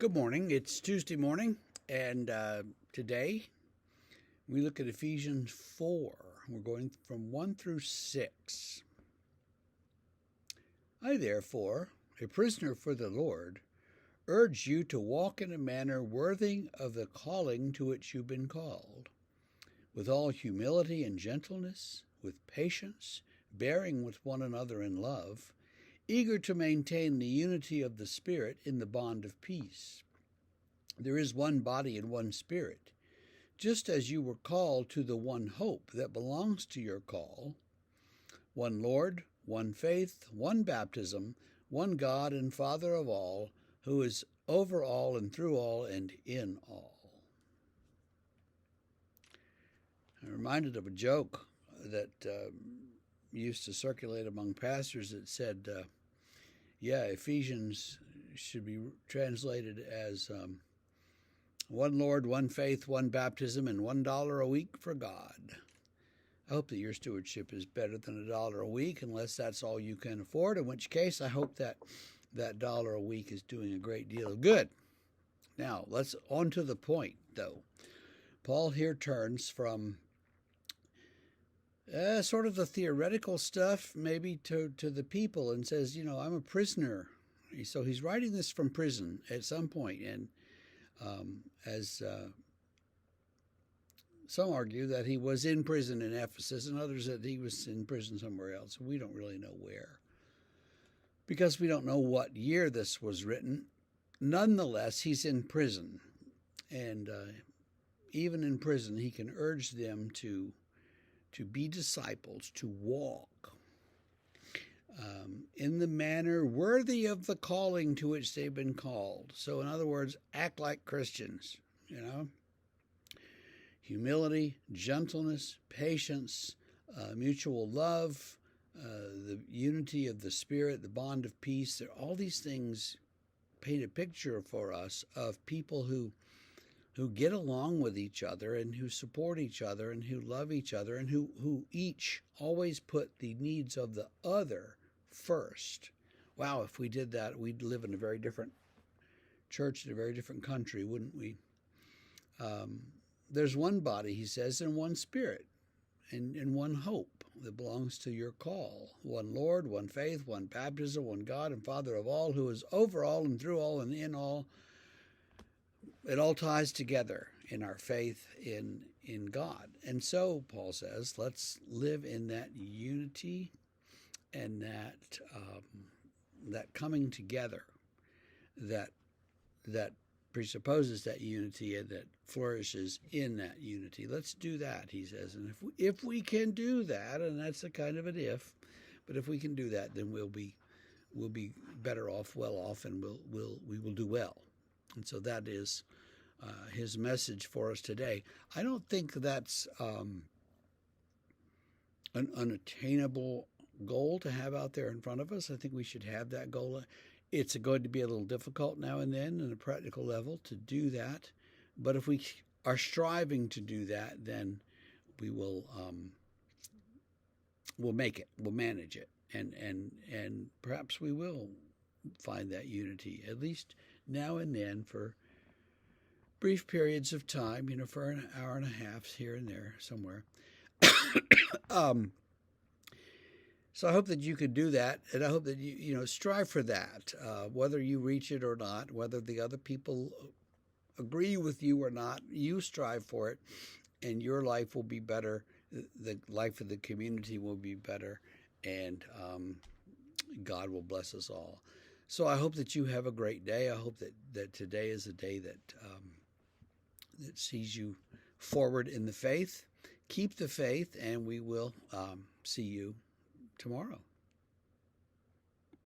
Good morning. It's Tuesday morning, and today we look at Ephesians 4. We're going from 1 through 6. I, therefore, a prisoner for the Lord, urge you to walk in a manner worthy of the calling to which you've been called, with all humility and gentleness, with patience, bearing with one another in love, eager to maintain the unity of the Spirit in the bond of peace. There is one body and one Spirit, just as you were called to the one hope that belongs to your call, one Lord, one faith, one baptism, one God and Father of all, who is over all and through all and in all. I'm reminded of a joke that used to circulate among pastors that said, Ephesians should be translated as one Lord, one faith, one baptism, and $1 a week for God. I hope that your stewardship is better than $1 a week, unless that's all you can afford, in which case I hope that $1 a week is doing a great deal of good. Now, let's on to the point, though. Paul here turns from sort of the theoretical stuff maybe to the people and says, I'm a prisoner. So he's writing this from prison at some point, and as some argue that he was in prison in Ephesus, and others that he was in prison somewhere else. We don't really know where, because we don't know what year this was written. Nonetheless, he's in prison, and even in prison, he can urge them to be disciples, to walk in the manner worthy of the calling to which they've been called. So in other words, act like Christians, Humility, gentleness, patience, mutual love, the unity of the Spirit, the bond of peace. All these things paint a picture for us of people who get along with each other and who support each other and who love each other and who each always put the needs of the other first. Wow, if we did that, we'd live in a very different church, in a very different country, wouldn't we? There's one body, he says, and one Spirit, and one hope that belongs to your call. One Lord, one faith, one baptism, one God and Father of all, who is over all and through all and in all. It all ties together in our faith in God. And so, Paul says, let's live in that unity and that coming together that presupposes that unity and that flourishes in that unity. Let's do that, he says. And if we can do that, and that's a kind of an if, but if we can do that, then we'll be better off, well off, and we will do well. And so that is his message for us today. I don't think that's an unattainable goal to have out there in front of us. I think we should have that goal. It's going to be a little difficult now and then on a practical level to do that. But if we are striving to do that, then we will we'll make it. We'll manage it. And perhaps we will find that unity, at least now and then, for brief periods of time, for an hour and a half here and there somewhere. So I hope that you could do that, and I hope that you strive for that, whether you reach it or not, whether the other people agree with you or not. You strive for it, and your life will be better. The life of the community will be better, and God will bless us all. So I hope that you have a great day. I hope that today is a day that sees you forward in the faith. Keep the faith, and we will see you tomorrow.